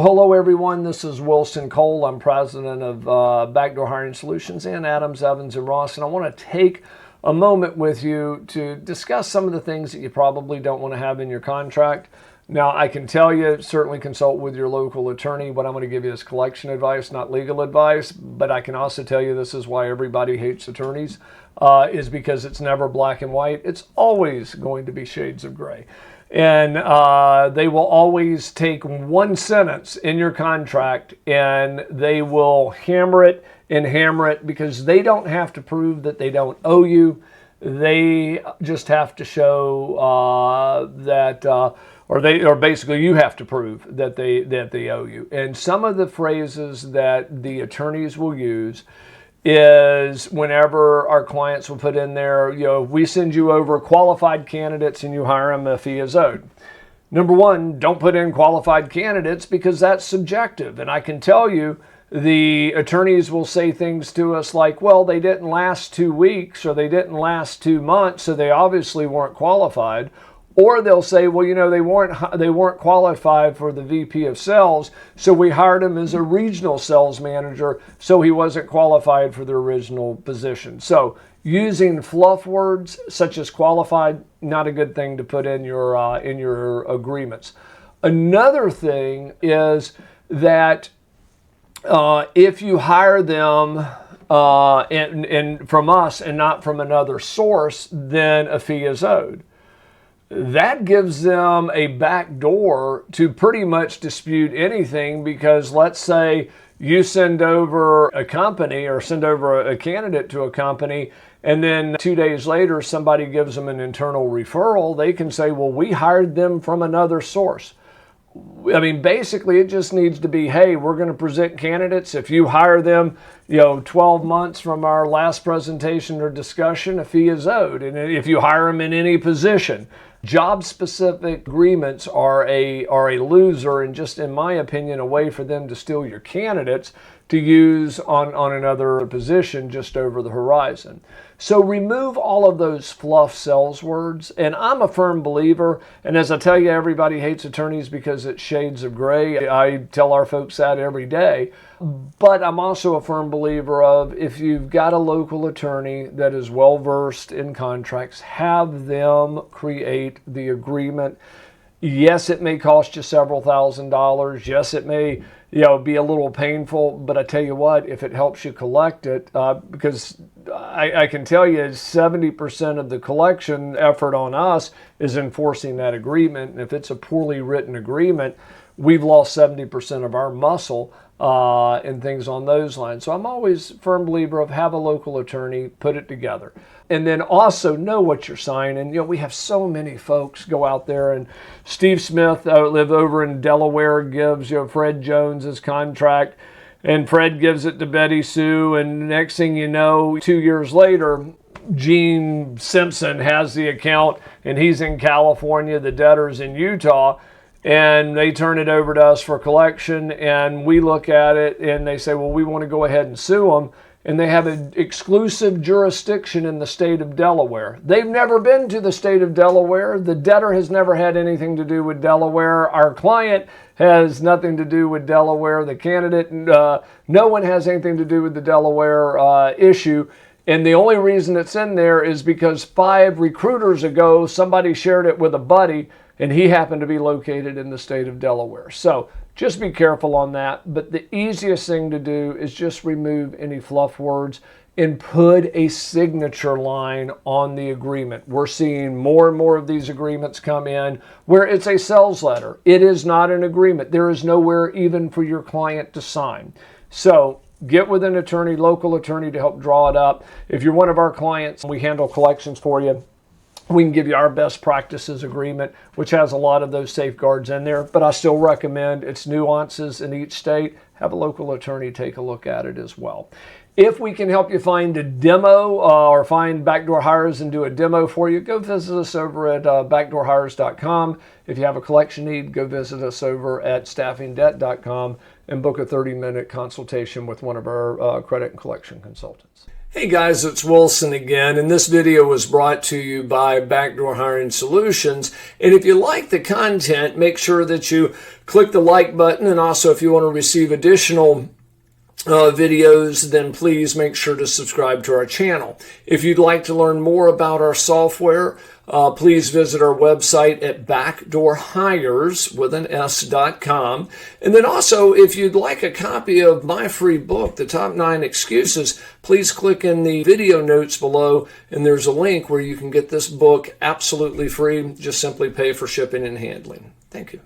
Well, hello everyone. This is Wilson Cole. I'm president of Backdoor Hiring Solutions and Adams, Evans, and Ross, and I want to take a moment with you to discuss some of the things that you probably don't want to have in your contract. Now, I can tell you, certainly consult with your local attorney. What I'm going to give you is collection advice, not legal advice, but I can also tell you this is why everybody hates attorneys, is because it's never black and white. It's always going to be shades of gray. And they will always take one sentence in your contract and they will hammer it and hammer it because they don't have to prove that they don't owe you. They just have to show or basically you have to prove that they owe you. And some of the phrases that the attorneys will use is whenever our clients will put in there, if we send you over qualified candidates and you hire them, a fee is owed. Number one, don't put in qualified candidates because that's subjective. And I can tell you, the attorneys will say things to us like, well, they didn't last 2 weeks or they didn't last 2 months, so they obviously weren't qualified. Or they'll say, well, they weren't qualified for the VP of sales, so we hired him as a regional sales manager, so he wasn't qualified for the original position. So using fluff words such as qualified, not a good thing to put in your agreements. Another thing is that if you hire them and from us and not from another source, then a fee is owed. That gives them a back door to pretty much dispute anything because let's say you send over a company or send over a candidate to a company and then 2 days later somebody gives them an internal referral. They can say, well, we hired them from another source. I mean, basically it just needs to be, hey, we're going to present candidates. If you hire them, 12 months from our last presentation or discussion, a fee is owed. And if you hire them in any position, job-specific agreements are a loser and just, in my opinion, a way for them to steal your candidates to use on another position just over the horizon. So remove all of those fluff sales words. And I'm a firm believer, and as I tell you, everybody hates attorneys because it's shades of gray. I tell our folks that every day. But I'm also a firm believer of if you've got a local attorney that is well-versed in contracts, have them create the agreement. Yes, it may cost you several $1,000s. Yes, it may be a little painful, but I tell you what, if it helps you collect it, because I can tell you 70% of the collection effort on us is enforcing that agreement. And if it's a poorly written agreement, we've lost 70% of our muscle and things on those lines. So I'm always a firm believer of have a local attorney, put it together. And then also know what you're signing. We have so many folks go out there, and Steve Smith, live over in Delaware, gives Fred Jones his contract, and Fred gives it to Betty Sue, and next thing you know, 2 years later, Gene Simpson has the account, and he's in California, the debtor's in Utah, and they turn it over to us for collection, and we look at it, and they say, well, we want to go ahead and sue them. And they have an exclusive jurisdiction in the state of Delaware. They've never been to the state of Delaware. The debtor has never had anything to do with Delaware. Our client has nothing to do with Delaware. The candidate, no one has anything to do with the Delaware issue. And the only reason it's in there is because 5 recruiters ago, somebody shared it with a buddy, and he happened to be located in the state of Delaware. So just be careful on that. But the easiest thing to do is just remove any fluff words and put a signature line on the agreement. We're seeing more and more of these agreements come in where it's a sales letter. It is not an agreement. There is nowhere even for your client to sign. So get with an attorney, local attorney, to help draw it up. If you're one of our clients, we handle collections for you. We can give you our best practices agreement, which has a lot of those safeguards in there, but I still recommend its nuances in each state. Have a local attorney take a look at it as well. If we can help you find a demo or find backdoor hires and do a demo for you, go visit us over at backdoorhires.com. If you have a collection need, go visit us over at staffingdebt.com and book a 30-minute consultation with one of our credit and collection consultants. Hey guys, it's Wilson again, and this video was brought to you by Backdoor Hiring Solutions. And if you like the content, make sure that you click the like button, and also if you want to receive additional videos, then please make sure to subscribe to our channel. If you'd like to learn more about our software, please visit our website at backdoorhires.com. And then also, if you'd like a copy of my free book, The Top 9 Excuses, please click in the video notes below, and there's a link where you can get this book absolutely free. Just simply pay for shipping and handling. Thank you.